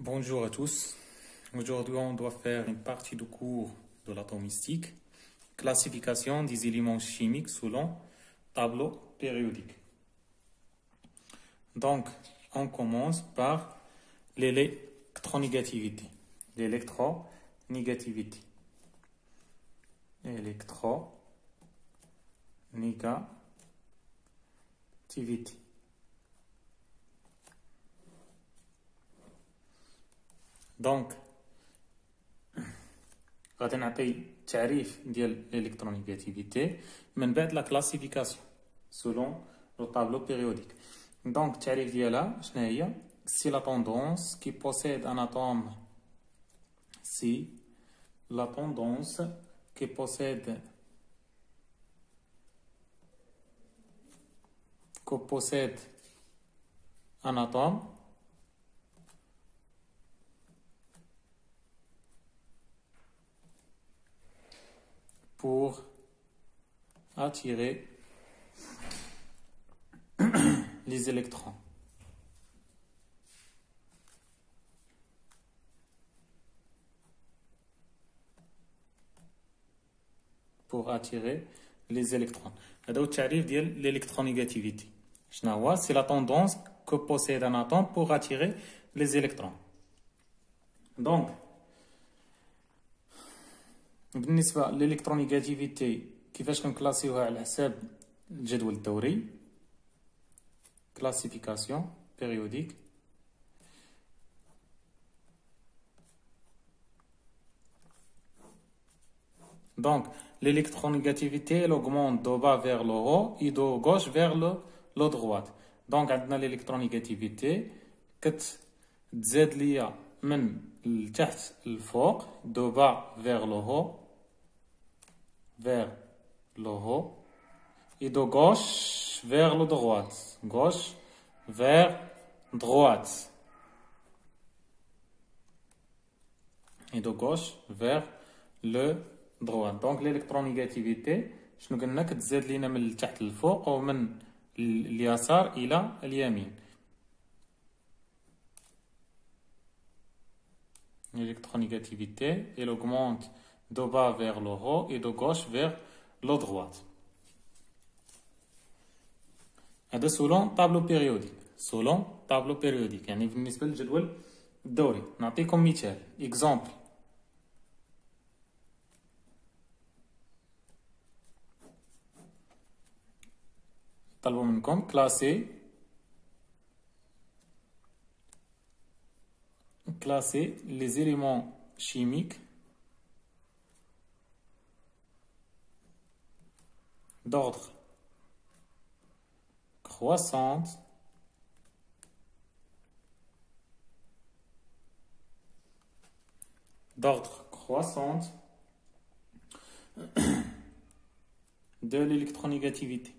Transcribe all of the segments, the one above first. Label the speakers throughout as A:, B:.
A: Bonjour à tous. Aujourd'hui, on doit faire une partie du cours de l'atomistique, classification des éléments chimiques selon tableau périodique. Donc, on commence par l'électronégativité. L'électronégativité. Électronégativité. Donc, غادي نعطي تعريف ديال الالكترونيغاتيفيتي من بعد لا كلاسيفيكاسيون سولون لو طابلو بيريوديك. دونك التعريف ديالها شنو هي؟ سي لا طوندونس كي بوسيد ان اتوم سي لا طوندونس كي بوسيد un atome pour attirer les électrons. Pour attirer les électrons. هذا هو التعريف ديال l'électronégativité. شنو هو؟ C'est la tendance que possède un atome pour attirer les électrons. Donc, بالنسبة للإلكترونيغاتيفيتي كيفاش كنكلاسيوها على حساب الجدول الدوري كلاسيفيكاسيون بيريوديك. Donc, l'électronégativité elle augmente de bas vers le haut et de gauche vers le droite. Donc, عندنا l'électronégativité كتزاد ليا من التحت للفوق de bas vers le haut et de gauche vers le gauche vers droite et de gauche vers le droite. Donc l'électronégativité شنو قلنا كتزاد لينا من التحت للفوق ومن اليسار الى اليمين. L'électronégativité, elle augmente de bas vers le haut et de gauche vers le droite. هذا selon tableau périodique. Selon tableau périodique. يعني بالنسبة للجدول الدوري. نعطيكم مثال. Exemple. طلبوا منكم classer les éléments chimiques d'ordre croissante de l'électronégativité.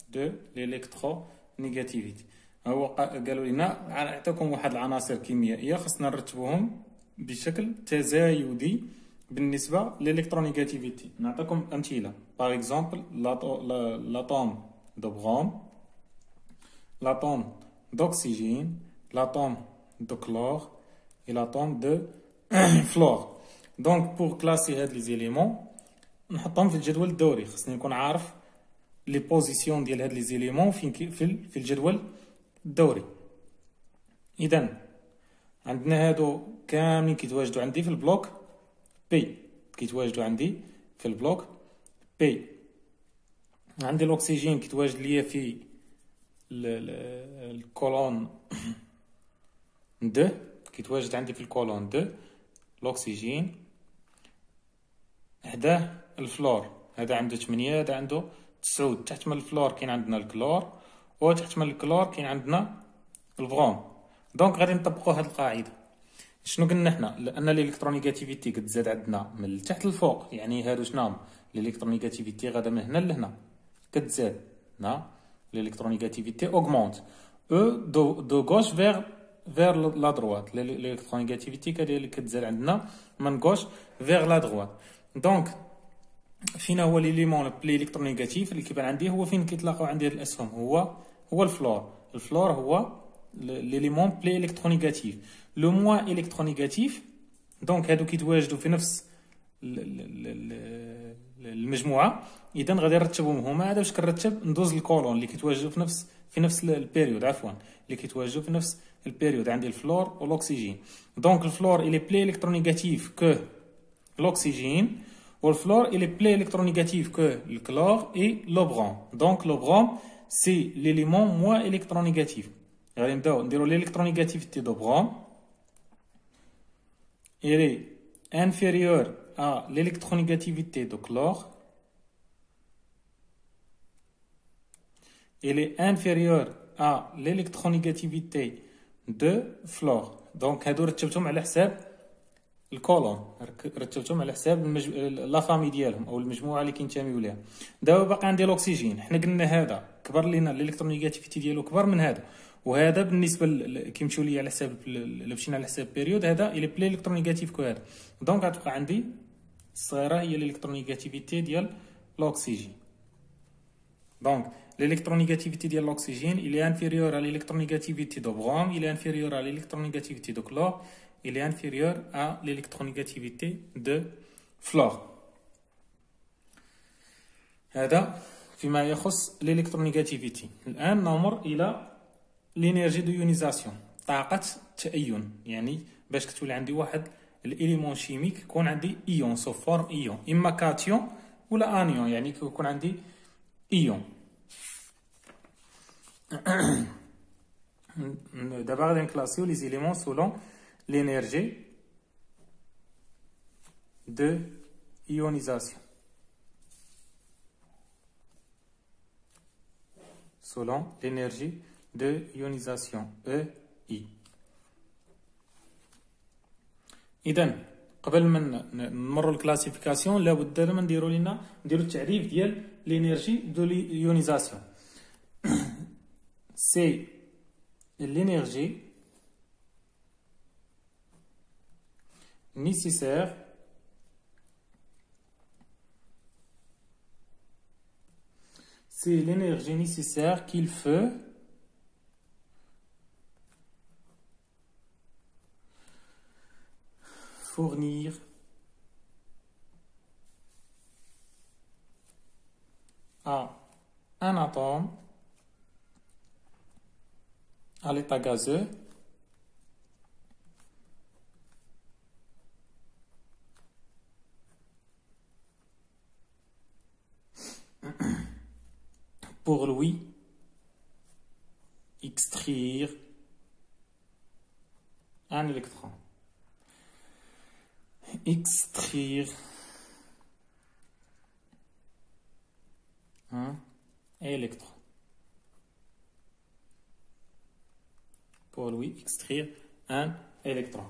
A: De l'électronégativité. هو قالوا لنا عطاكم واحد العناصر كيميائيه خصنا نرتبوهم بشكل تزايدي بالنسبه للالكترونيغاتيفيتي. نعطيكم امثله. باغ اكزومبل l'atome de brome, l'atome d'oxygène, l'atome de chlore et l'atome de fluor. Donc pour classer هاد les éléments نحطهم في الجدول الدوري. خصني نكون عارف لي بوزيسيون ديال هاد لي زيليمون فين في الجدول الدوري. اذا عندنا هادو كاملين كيتواجدوا عندي في البلوك بي. عندي الاكسجين كيتواجد ليا في الكولون 2 كيتواجد عندي في الكولون 2 الاكسجين. حداه الفلور هذا عنده 8 هذا عنده 9. تحت من الفلور كاين عندنا الكلور وتحت من الكلور كاين عندنا البروم. دونك غادي نطبقوا هذه القاعده. شنو قلنا حنا؟ لان الالكترونيغاتيفيتي كتزاد عندنا من التحت للفوق. يعني هادو شنو الالكترونيغاتيفيتي غادا من هنا لهنا كتزاد. هنا الالكترونيغاتيفيتي augmente de gauche vers la droite. L'électronégativité كتزاد عندنا من gauche vers la droite. Donc فين هو ليليمون بلي الكترونيغاتيف اللي كيبان عندي هو فين كيتلاقاو عندي هاد الاسهم هو الفلور هو ليليمون بلي الكترونيغاتيف لو موا الكترونيغاتيف دونك هادو كيتواجدوا في نفس المجموعه اذا غادي نرتبهم هما هذا واش كنرتب ندوز الكولون اللي كيتواجدوا في نفس البيريود عفوا اللي كيتواجدوا في نفس البيريود عندي الفلور والاكسجين دونك الفلور الي بلي الكترونيغاتيف كو الاكسجين والفلور il est plus électronégatif que le chlore et le brom. Donc le brom c'est l'élément moins électronégatif. غادي نبداو نديرو l'électronégativité de brom. Elle est inférieure à l'électronégativité de chlore. Elle est inférieure à l'électronégativité de fluor. Donc هادو رتبتهم على حساب الكولون رتبتهم على حساب لا فامي ديالهم او المجموعه اللي كينتميو ليها. دابا باقي عندي الاكسجين حنا قلنا هذا كبر لينا الالكترونيغاتيفيتي ديالو كبر من هذا وهذا بالنسبه كيمشيو ليا على حساب الا مشينا على حساب بيريود هذا الى بلي الكترونيغاتيف كو هذا دونك غتبقى عندي الصغيره هي الالكترونيغاتيفيتي ديال الاكسجين. دونك l'électronégativité de l'oxygène il est inférieur à l'électronégativité de brome, il est inférieur à l'électronégativité de chlore, il est inférieur à l'électronégativité de fluor. هذا فيما يخص l'électronégativité. الآن نمر إلى l'énergie de ionisation طاقة التأين يعني باش كتولي عندي واحد الإليمون شيميك يكون عندي إيون سو فورم إيون إما كاتيون ولا أنيون يعني كيكون عندي إيون. D'abord, on classe les éléments selon l'énergie de ionisation. Selon l'énergie de ionisation, EI. إذن قبل ما نمروا الكلاسيفيكاسيون لابد دابا نديروا التعريف ديال l'énergie de l'ionisation. C'est l'énergie nécessaire qu'il faut fournir à un atome à l'état gazeux pour lui extraire un électron. Extraire un électron. Pour lui extraire un électron.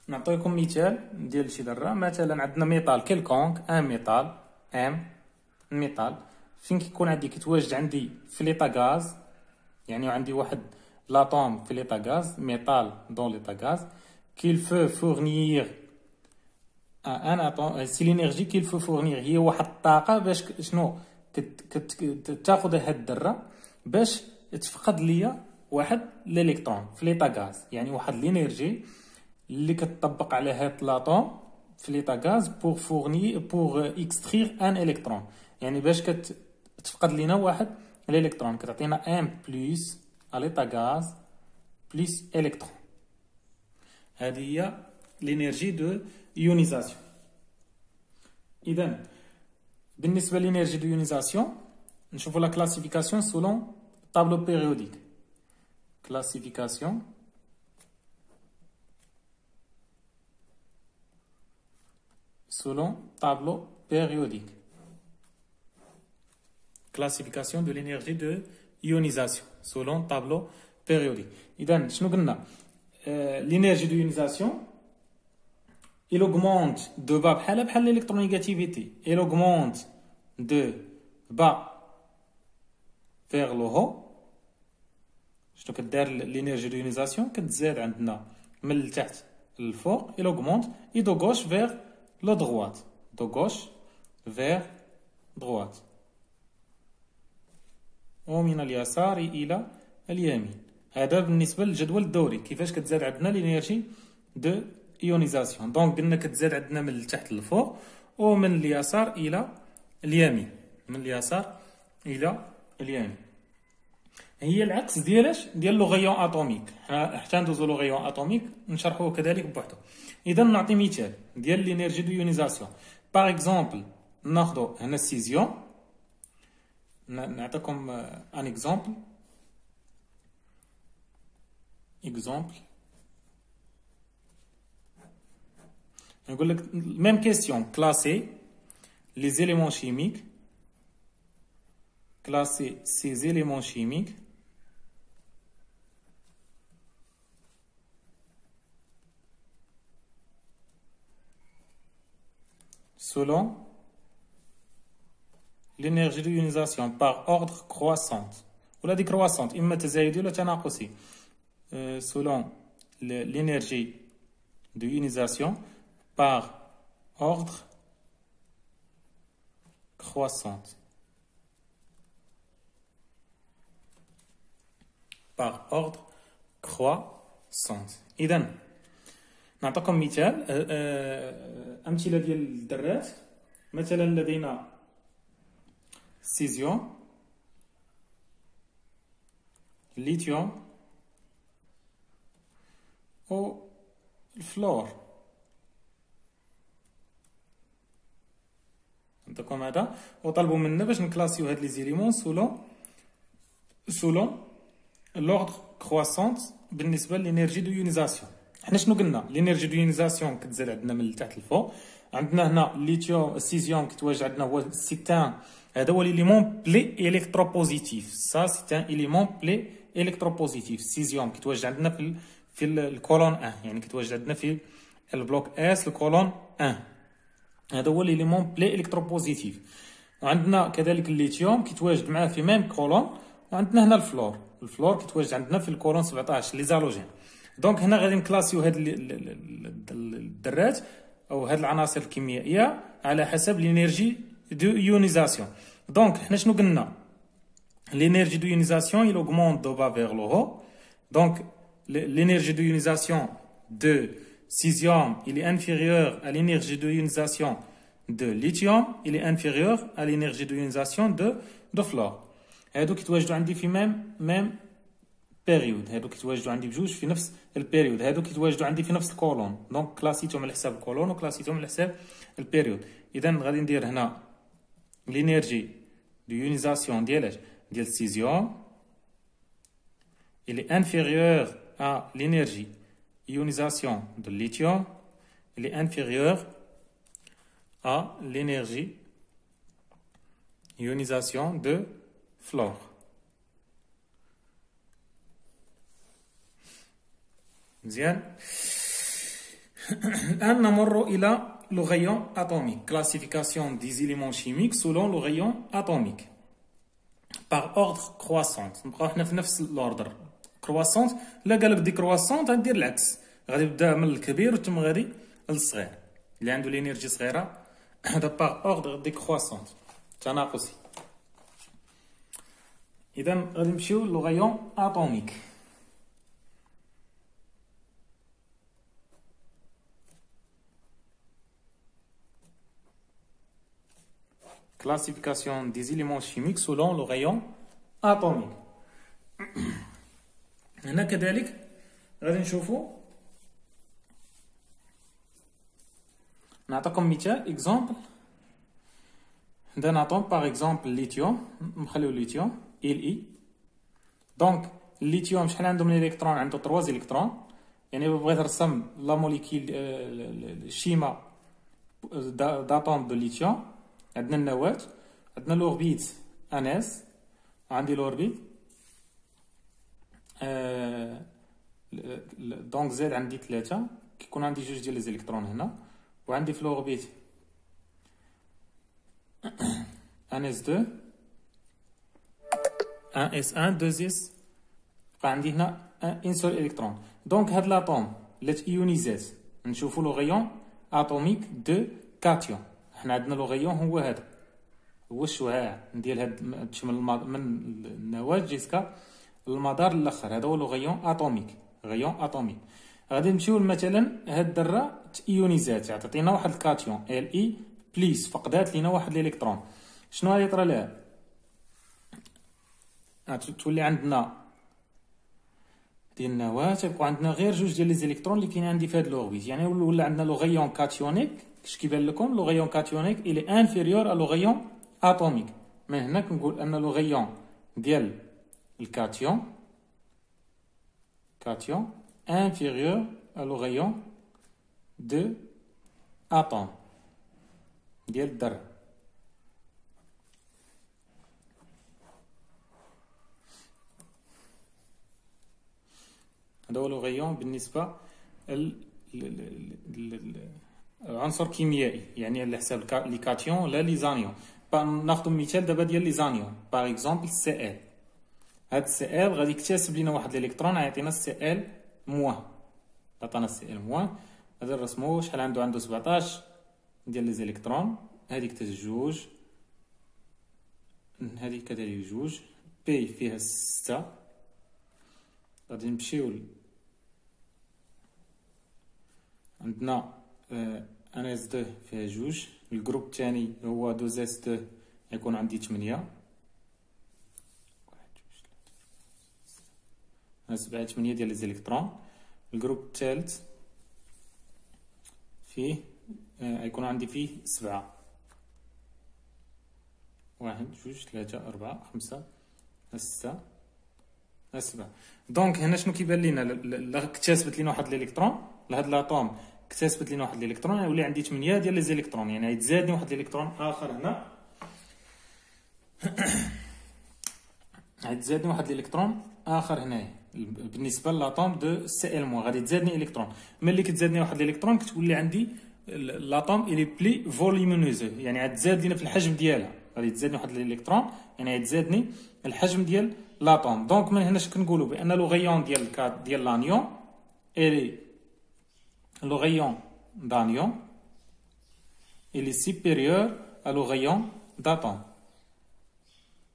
A: نعطيكم مثال ديال شي ذره مثلا عندنا ميتال كيلكونك ان ميتال ميتال فين كيكون عندي كيتواجد عندي في ليطا غاز يعني عندي واحد لاتوم في ليطا غاز ميتال دون ليطا غاز qu'il faut fournir ان اتوم سي لينيرجي qu'il faut fournir هي واحد الطاقه باش شنو تاخذ هاد الذره باش تفقد ليا واحد الالكترون في ليطا غاز يعني واحد لينيرجي اللي كتطبق على هاد لاتوم في ليطا غاز بور اكسترير ان الكترون يعني باش كتفقد لينا واحد الالكترون كتعطينا ان بلس على ليطا غاز بلس الكترون. هذه هي لينيرجي دو ايونيزاسيون. اذا بالنسبه للانرجي دو ايونيزاسيون نشوفوا لا كلاسيفيكاسيون سولون طابلو بيريوديك. كلاسيفيكاسيون selon tableau périodique. Classification de l'énergie de ionisation selon tableau périodique. إذن شنو قلنا l'énergie de ionisation il augmente de bas بحال l'électronégativité il augmente de bas vers le haut. شنو كدير l'énergie de ionisation كتزاد عندنا من التحت للفوق il augmente et de gauche vers la droite de gauche vers droite ومن اليسار إلى اليمين. هذا بالنسبة للجدول الدوري كيفاش كتزاد عندنا الانرجي دو ايونيزاسيون. دونك قلنا كتزاد عندنا من التحت للفوق ومن اليسار إلى اليمين، من اليسار إلى اليمين. هي العكس ديالاش ديال لو غيون اتوميك. حتى ندوزو لو غيون اتوميك نشرحوه كذلك بوحدو. اذا نعطي مثال ديال لينيرجي دو يونيزاسيون. باغ اكزومبل ناخذ هنا السيزيون، نعطيكم ان اكزومبل. نقول لك ميم كيسيون، كلاسي لي زيليمون شيميك، classer ces éléments chimiques selon l'énergie d'ionisation par ordre croissante ولا décroissante إما تزايدي ولا تناقصي. selon l'énergie d'ionisation par ordre croissante. par ordre croissant. إذا نعطيكم مثال، أمثلة ديال الذرات. مثلا لدينا السيزيوم، الليثيوم والفلور. نعطيكم هذا وطلبوا منا باش نكلاسيو هاد لي زيليمون سولون لوردر كرواسونت بالنسبه للانرجي دو يونيزاسيون. حنا شنو قلنا؟ الانرجي دو يونيزاسيون كتزاد عندنا من التحت للفوق. عندنا هنا الليثيوم السيزيوم كيتواجد عندنا هو سيتان، هذا هو ليليمون بلي الكتروبوزيتيف. سا سيتان اليمون بلي الكتروبوزيتيف. السيزيوم كيتواجد عندنا في الكولون 1، يعني كيتواجد عندنا في البلوك اس الكولون 1. هذا هو ليليمون بلي الكتروبوزيتيف. وعندنا كذلك الليثيوم كيتواجد معاه في ميم كولون. وعندنا هنا الفلور كيتواجد عندنا في الكولون 17 لي زالوجين. دونك هنا غادي نكلاسيو هاد الذرات او هاد العناصر الكيميائيه على حسب الانرجي دو يونيزاسيون. دونك حنا شنو قلنا؟ l'énergie de ionisation il augmente de bas vers le haut. Donc l'énergie de ionisation de césium il est inférieur à l'énergie de ionisation de lithium, il est inférieur à l'énergie de ionisation de fluor. هادو كيتواجدوا عندي في ميم بيريود، هادو كيتواجدوا عندي بجوج في نفس البيريود، هادو كيتواجدوا عندي في نفس الكولون. دونك كلاسيتهم على حساب الكولون وكلاسيتهم على حساب البيريود. اذا غادي ندير هنا لينيرجي دو يونيزاسيون ديال السيزيوم il est inférieur à l'énergie ionisation de lithium, il est inférieur à l'énergie ionisation de fluor. مزيان. الآن نمر إلى le rayon atomique. Classification des éléments chimiques selon le rayon atomique. Par ordre croissant. نبقاو حنا في نفس الأوردر. كرواسونت، لا قالك دي كرواسونت غندير العكس، غادي نبدا من الكبير وتم غادي للصغير. اللي عنده لينيرجي صغيرة هذا باغ اوردر دي كرواسونت تناقصي. إذا غادي نمشيو لو غايون اتوميك. Classification des éléments chimiques selon le rayon atomique. هنا كذلك غادي نشوفوا، نعطيكم مثال اكزامبل. هنا نعطون باغ اكزامبل الليثيوم، نخليو الليثيوم اي. دونك الليثيوم شحال عنده من الكترون؟ عنده 3 الكترون. يعني بغيت نرسم لا موليكيل الشيما داتوم دو ليثيوم. عندنا النواة، عندنا لوربيت ان اس، عندي لوربيت دونك زاد عندي 3، كيكون عندي جوج ديال الالكترون هنا، وعندي في لوربيت ان اس 2 ان اس 1 2 اس، بقى عندي هنا ان سول الكترون. دونك هاد لاطوم اللي تيونيزات نشوفوا لو غيون اتوميك دو كاتيون. حنا عندنا لو غيون هو هذا، هو الشعاع ديال هاد تشمل من النواة جيسكا المدار الاخر، هذا هو لو غيون اتوميك، غيون اتوميك. غادي نمشيو مثلا هاد الذره تايونيزات، تعطينا واحد الكاتيون ال اي بليس، فقدات لينا واحد الالكترون. شنو غادي يطرى لها؟ تولي عندنا ديال النواه تيبقى عندنا غير جوج ديال لي زيليكترون اللي كاينين عندي في هاد لوربيت، يعني ولا عندنا لو غيون كاتيونيك. كيش كيبان لكم لو غيون كاتيونيك الي انفيريور ا لو غيون اتوميك. من هنا كنقول ان لو غيون ديال الكاتيون انفيريور ا لو غيون دو اتوم ديال الذره. هذا هو لو غيون بالنسبه العنصر كيميائي، يعني على حساب لي كاتيون لا لي زانيون. ناخذ مثال دابا ديال لي زانيون، باغ اكزومبل سي ال. هاد سي ال غادي يكتسب لينا واحد الالكترون، غيعطينا سي ال موان. عطانا سي ال موان، هذا نرسمو شحال عنده 17 ديال لي زيليكترون. هذيك تا جوج، هذيك كذلك جوج، بي فيها 6. غادي نمشيو عندنا ان اس 2 فيها جوج. الجروب الثاني هو 2 اس 2 يكون عندي 8. 8 ديال لي زيليكترون. الجروب الثالث فيه يكون عندي فيه 7. 1 2 3 4 5 6 7. دونك هنا شنو كيبان لينا؟ لا اكتسبت لينا واحد الالكترون لهاد لاطوم، اكتسبت لينا واحد الالكترون، يولي عندي 8 ديال لي زيليكترون، يعني غيتزادني واحد الالكترون اخر هنا. غيتزادني واحد الالكترون اخر هنايا بالنسبه لاطوم دو سي ال موان. غادي تزادني الكترون، ملي كتزادني واحد الالكترون كتولي عندي لاطوم الي بلي فوليمينوز، يعني غتزاد لينا في الحجم ديالها. غادي تزادني واحد الالكترون يعني غيتزادني الحجم ديال لاطوم. دونك من هنا اش كنقولوا؟ بان لو غيون ديال لانيون الي لو غيون دانيون الي سوبيريور ا لو غيون داتوم.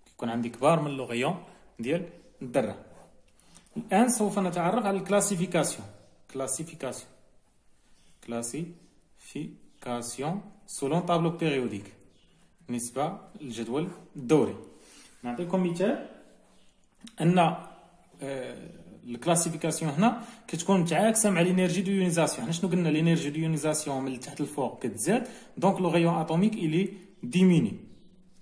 A: كيكون عندي كبار من لو غيون ديال الذره. الان سوف نتعرف على الكلاسيفيكاسيون. كلاسيفيكاسيون سولون طابلو بيريوديك، بالنسبه للجدول الدوري. نعطيكم مثال ان الكلاسيفيكاسيون هنا كتكون متعاكسه مع لينيرجي دو يونيزاسيون. حنا شنو قلنا؟ لينيرجي دو يونيزاسيون من تحت الفوق كتزاد، دونك لو غيون اتوميك الي ديميني.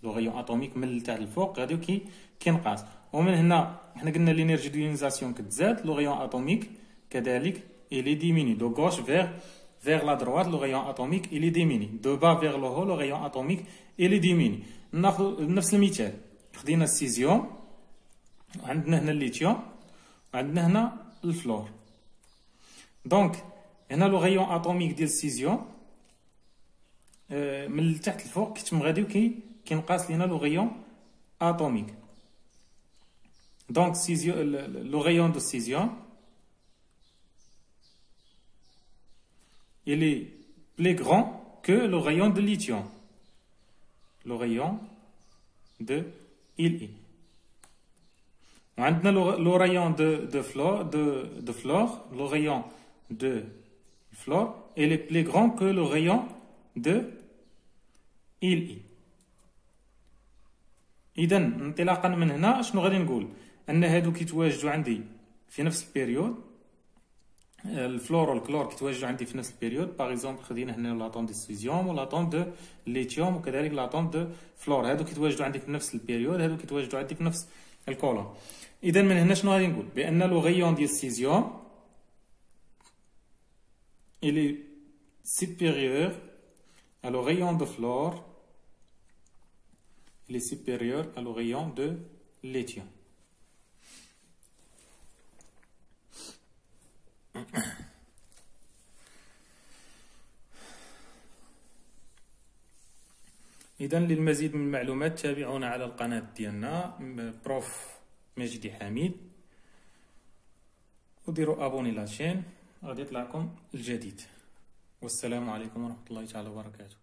A: لو غيون اتوميك من تحت الفوق غادي كينقص، ومن هنا حنا قلنا لينيرجي دو يونيزاسيون كتزاد، لو غيون اتوميك كذلك الي ديميني. دو غوش vers la droite le rayon atomique il est diminué, de bas vers le haut le rayon atomique il est diminué. ناخذ نفس المثال، خدينا السيزيوم وعندنا هنا الليثيوم وعندنا هنا الفلور. دونك هنا لو غيون اتوميك ديال السيزيوم من التحت الفوق كيتم غادي كينقاس لينا لو غيون اتوميك. دونك سيزيوم لو غيون دو سيزيوم il est plus grand que le rayon de lithium. Le rayon de Li. عندنا le rayon de flore, le rayon de flore, il est plus grand que le rayon de Li. إذا انطلاقا من هنا شنو غادي نقول؟ أن هادو كيتواجدوا عندي في نفس البيريود. الفلور والكلور كيتواجدوا عندي في نفس البيريود. باغ اكزومبل خدينا هنا لاطوم دو سيزيوم ولاطوم دو ليثيوم وكذلك لاطوم دو فلور، هادو كيتواجدوا عندي في نفس البيريود، هادو كيتواجدوا عندي في نفس الكولون. اذا من هنا شنو غادي نقول؟ بان لو غيون ديال السيزيوم الي سوبيريور ا لو غيون دو فلور الي سوبيريور ا لو غيون دو ليثيوم. إذا للمزيد من المعلومات تابعونا على القناة ديالنا بروف مجدي حميد، وديروا ابوني لاشين غادي يطلعكم الجديد. والسلام عليكم ورحمة الله تعالى وبركاته.